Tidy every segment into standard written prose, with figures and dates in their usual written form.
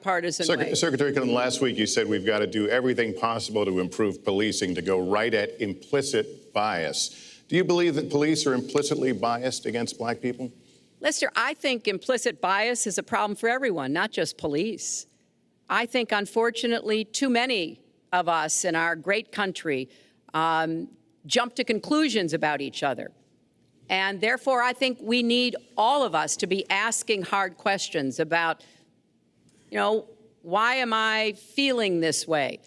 bipartisan way. Secretary Clinton, last week you said we've got to do everything possible to improve policing, to go right at implicit bias. Do you believe that police are implicitly biased against black people? Lester, I think implicit bias is a problem for everyone, not just police. I think, unfortunately, too many of us in our great country jump to conclusions about each other. And therefore, I think we need all of us to be asking hard questions about, why am I feeling this way?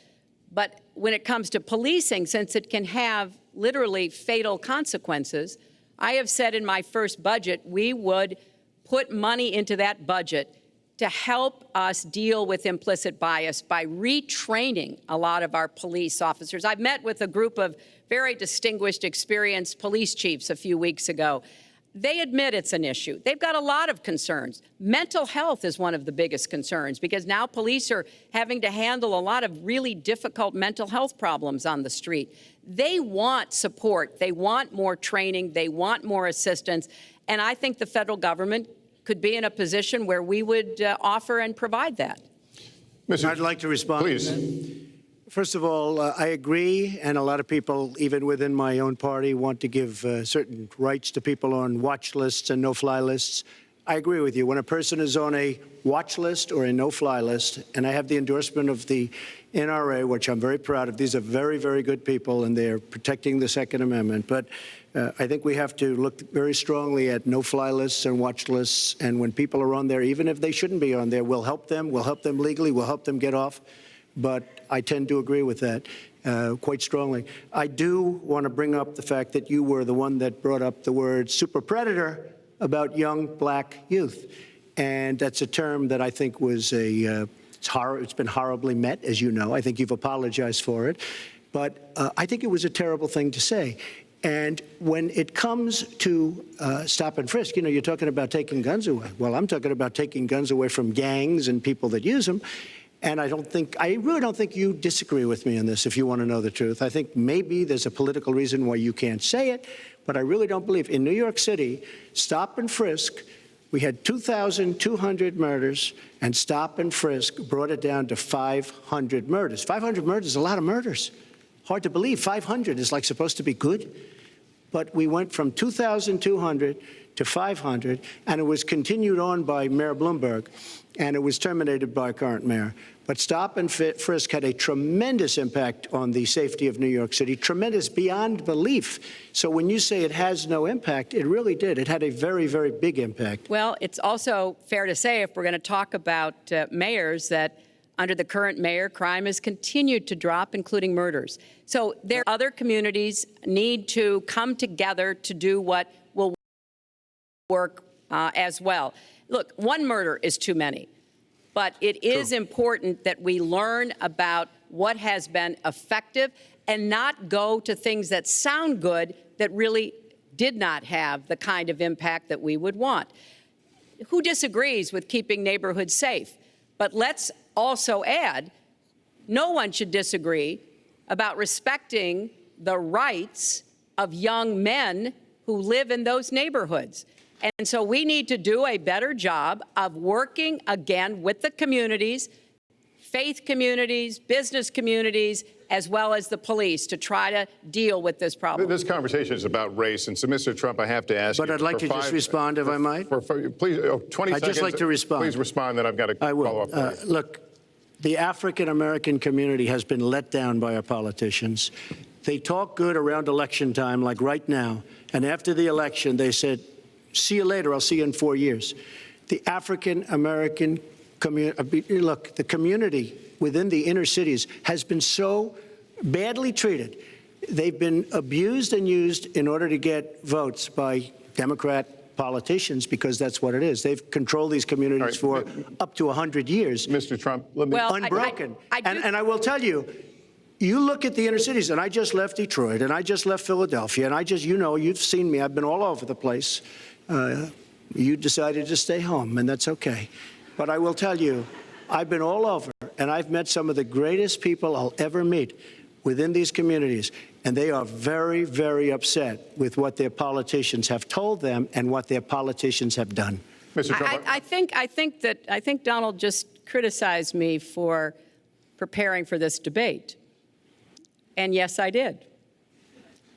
But when it comes to policing, since it can have literally fatal consequences, I have said in my first budget we would put money into that budget to help us deal with implicit bias by retraining a lot of our police officers. I've met with a group of very distinguished, experienced police chiefs a few weeks ago. They admit it's an issue. They've got a lot of concerns. Mental health is one of the biggest concerns because now police are having to handle a lot of really difficult mental health problems on the street. They want support. They want more training. They want more assistance. And I think the federal government could be in a position where we would offer and provide that. I'd like to respond. Please. First of all, I agree, and a lot of people, even within my own party, want to give certain rights to people on watch lists and no-fly lists. I agree with you. When a person is on a watch list or a no-fly list, and I have the endorsement of the NRA, which I'm very proud of. These are very, very good people, and they're protecting the Second Amendment. But I think we have to look very strongly at no-fly lists and watch lists. And when people are on there, even if they shouldn't be on there, we'll help them. We'll help them legally. We'll help them get off. But I tend to agree with that quite strongly. I do want to bring up the fact that you were the one that brought up the word super predator about young black youth. And that's a term that I think was it's been horribly met, as you know. I think you've apologized for it. But I think it was a terrible thing to say. And when it comes to stop and frisk, you're talking about taking guns away. Well, I'm talking about taking guns away from gangs and people that use them. And I really don't think you disagree with me on this, if you want to know the truth. I think maybe there's a political reason why you can't say it, but I really don't believe. In New York City, stop and frisk, we had 2,200 murders, and stop and frisk brought it down to 500 murders. 500 murders is a lot of murders. Hard to believe. 500 is like supposed to be good. But we went from 2,200 to 500, and it was continued on by Mayor Bloomberg, and it was terminated by current mayor. But stop and frisk had a tremendous impact on the safety of New York City, tremendous beyond belief. So when you say it has no impact, it really did. It had a very, very big impact. Well, it's also fair to say, if we're going to talk about mayors, that under the current mayor, crime has continued to drop, including murders. So other communities need to come together to do what will work as well. Look, one murder is too many, but it is important that we learn about what has been effective and not go to things that sound good that really did not have the kind of impact that we would want. Who disagrees with keeping neighborhoods safe? But let's also add, no one should disagree about respecting the rights of young men who live in those neighborhoods. And so we need to do a better job of working, again, with the communities, faith communities, business communities, as well as the police to try to deal with this problem. This conversation is about race. And so, Mr. Trump, I have to ask you. But I'd like to just respond, if I might. Please, 20 seconds. I'd just like to respond. Please respond, then I've got to follow up. Look, the African-American community has been let down by our politicians. They talk good around election time, like right now. And after the election, they said, see you later, I'll see you in 4 years. The African-American community, look, the community within the inner cities has been so badly treated. They've been abused and used in order to get votes by Democrat politicians, because that's what it is. They've controlled these communities for up to 100 years. Mr. Trump, let me... Unbroken. And I will tell you, you look at the inner cities, and I just left Detroit, and I just left Philadelphia, and you've seen me. I've been all over the place. You decided to stay home, and that's okay. But I will tell you, I've been all over, and I've met some of the greatest people I'll ever meet within these communities, and they are very, very upset with what their politicians have told them and what their politicians have done. Mr. Trump, I think Donald just criticized me for preparing for this debate. And yes, I did.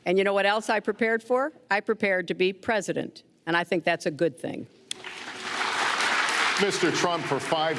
And you know what else I prepared for? I prepared to be president. And I think that's a good thing. Mr. Trump, for 5